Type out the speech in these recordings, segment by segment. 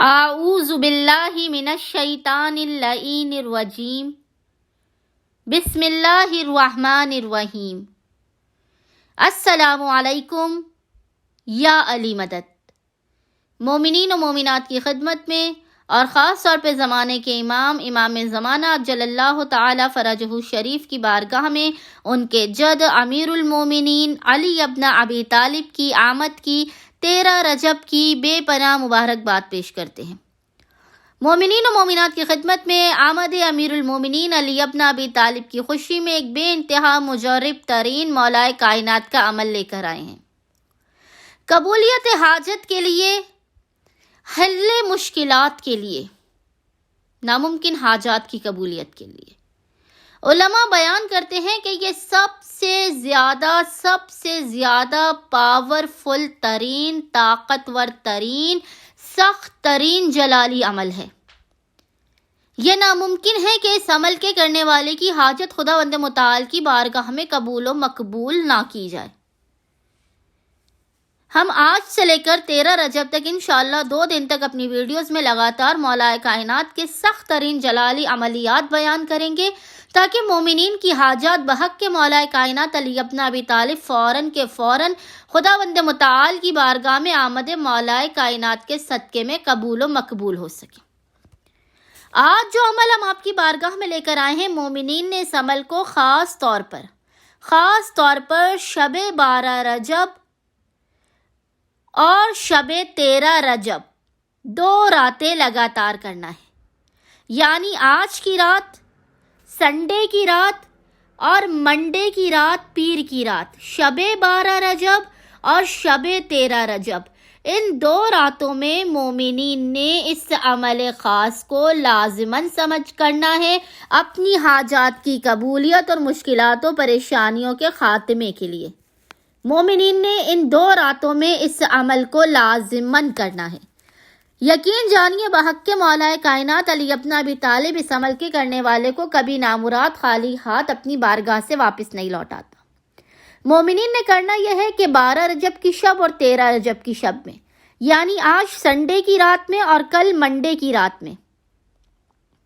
اعوذ باللہ من الشیطان اللعین الرجیم بسم اللہ الرحمن الرحیم السلام علیکم یا علی مدد۔ مومنین و مومنات کی خدمت میں اور خاص طور پہ زمانے کے امام زمانہ جل اللہ تعالی فرجہ شریف کی بارگاہ میں ان کے جد امیر المومنین علی ابن ابی طالب کی آمد کی 13 رجب کی بے پناہ مبارکباد پیش کرتے ہیں۔ مومنین و مومنات کی خدمت میں آمد امیر المومنین علی ابن ابی طالب کی خوشی میں ایک بے انتہا مجرب ترین مولائے کائنات کا عمل لے کر آئے ہیں۔ قبولیت حاجت کے لیے، حل مشکلات کے لیے، ناممکن حاجات کی قبولیت کے لیے علماء بیان کرتے ہیں کہ یہ سب سے زیادہ پاورفل ترین، طاقتور ترین، سخت ترین جلالی عمل ہے۔ یہ ناممکن ہے کہ اس عمل کے کرنے والے کی حاجت خداوند متعال کی بارگاہ میں قبول و مقبول نہ کی جائے۔ ہم آج سے لے کر 13 رجب تک انشاءاللہ 2 دن تک اپنی ویڈیوز میں لگاتار مولا کائنات کے سخت ترین جلالی عملیات بیان کریں گے تاکہ مومنین کی حاجات بحق کے مولا کائنات علی ابن ابی طالب فوراً کے فوراً خداوند متعال کی بارگاہ میں آمد مولا کائنات کے صدقے میں قبول و مقبول ہو سکے۔ آج جو عمل ہم آپ کی بارگاہ میں لے کر آئے ہیں، مومنین نے اس عمل کو خاص طور پر شب 12 رجب اور شب 13 رجب 2 راتیں لگاتار کرنا ہے، یعنی آج کی رات، سنڈے کی رات اور منڈے کی رات، پیر کی رات، شب 12 رجب اور شب 13 رجب، ان 2 راتوں میں مومنین نے اس عمل خاص کو لازماً سمجھ کرنا ہے اپنی حاجات کی قبولیت اور مشکلات و پریشانیوں کے خاتمے کے لیے۔ مومنین نے ان 2 راتوں میں اس عمل کو لازماً کرنا ہے۔ یقین جانیے بحق کے مولا کائنات علی ابن ابی طالب اس عمل کے کرنے والے کو کبھی نامراد خالی ہاتھ اپنی بارگاہ سے واپس نہیں لوٹاتا۔ مومنین نے کرنا یہ ہے کہ 12 رجب کی شب اور 13 رجب کی شب میں، یعنی آج سنڈے کی رات میں اور کل منڈے کی رات میں،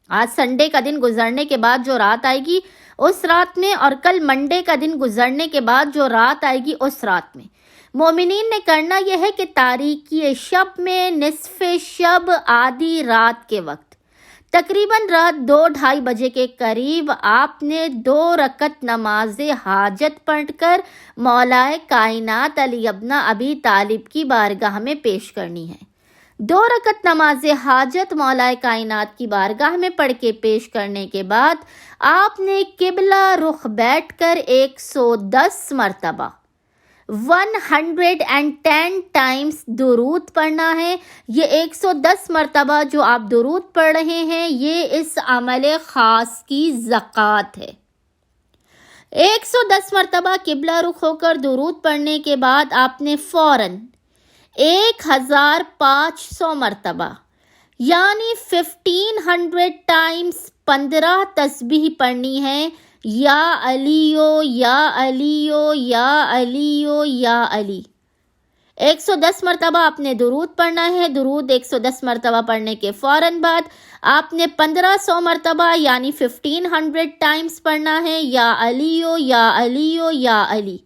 آج سنڈے کا دن گزرنے کے بعد جو رات آئے گی اس رات میں، اور کل منڈے کا دن گزرنے کے بعد جو رات آئے گی اس رات میں، مومنین نے کرنا یہ ہے کہ تاریکی شب میں نصف شب آدھی رات کے وقت تقریباً رات 2-2:30 بجے کے قریب آپ نے 2 رکعت نماز حاجت پڑھ کر مولا کائنات علی ابن ابی طالب کی بارگاہ میں پیش کرنی ہے۔ 2 رکعت نماز حاجت مولا کائنات کی بارگاہ میں پڑھ کے پیش کرنے کے بعد آپ نے قبلہ رخ بیٹھ کر 110 مرتبہ 110 ٹائمز درود پڑھنا ہے۔ یہ 110 مرتبہ جو آپ درود پڑھ رہے ہیں یہ اس عمل خاص کی زکوٰۃ ہے۔ 110 مرتبہ قبلہ رخ ہو کر درود پڑھنے کے بعد آپ نے فوراً 1500 مرتبہ یعنی 1500 ٹائمز 15 تسبیح پڑھنی ہے، یا علیو یا علیو یا علیو یا علی۔ 110 مرتبہ آپ نے درود پڑھنا ہے۔ درود 110 مرتبہ پڑھنے کے فوراً بعد آپ نے 1500 مرتبہ یعنی 1500 ٹائمز پڑھنا ہے، یا علیو یا علیو یا علی۔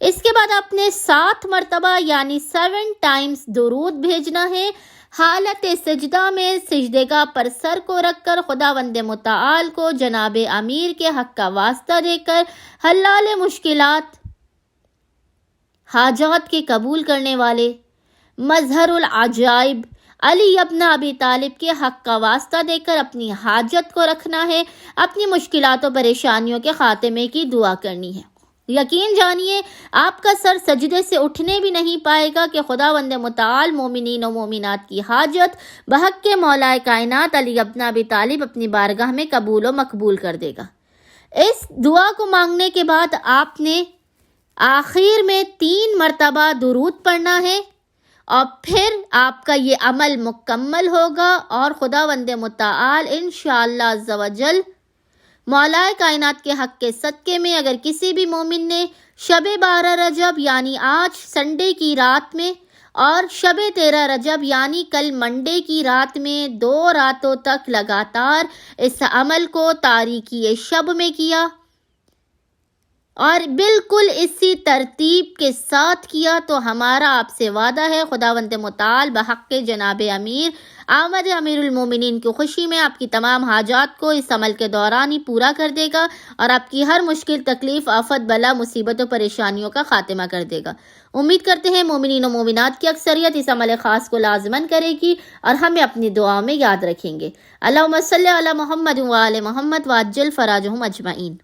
اس کے بعد آپ نے 7 مرتبہ یعنی 7 ٹائمز درود بھیجنا ہے۔ حالت سجدہ میں سجدے گاہ پر سر کو رکھ کر خداوند متعال کو جناب امیر کے حق کا واسطہ دے کر حلال مشکلات، حاجات کے قبول کرنے والے، مظہر العجائب علی ابن ابی طالب کے حق کا واسطہ دے کر اپنی حاجت کو رکھنا ہے، اپنی مشکلات و پریشانیوں کے خاتمے کی دعا کرنی ہے۔ یقین جانیے آپ کا سر سجدے سے اٹھنے بھی نہیں پائے گا کہ خداوند متعال مومنین و مومنات کی حاجت بحق کے مولا کائنات علی ابن ابی طالب اپنی بارگاہ میں قبول و مقبول کر دے گا۔ اس دعا کو مانگنے کے بعد آپ نے آخر میں 3 مرتبہ درود پڑھنا ہے، اور پھر آپ کا یہ عمل مکمل ہوگا، اور خداوند متعال انشاءاللہ عز و جل مولا کائنات کے حق کے صدقے میں اگر کسی بھی مومن نے شب 12 رجب یعنی آج سنڈے کی رات میں اور شب 13 رجب یعنی کل منڈے کی رات میں 2 راتوں تک لگاتار اس عمل کو تاریکی شب میں کیا اور بالکل اسی ترتیب کے ساتھ کیا، تو ہمارا آپ سے وعدہ ہے خداوند متعال بحق جناب امیر آمد امیر المومنین کی خوشی میں آپ کی تمام حاجات کو اس عمل کے دوران ہی پورا کر دے گا اور آپ کی ہر مشکل، تکلیف، آفت، بلا، مصیبت و پریشانیوں کا خاتمہ کر دے گا۔ امید کرتے ہیں مومنین و مومنات کی اکثریت اس عمل خاص کو لازماً کرے گی اور ہمیں اپنی دعاؤں میں یاد رکھیں گے۔ اللہم صلی علی محمد و آل محمد وعجل فراجہم اجمعین۔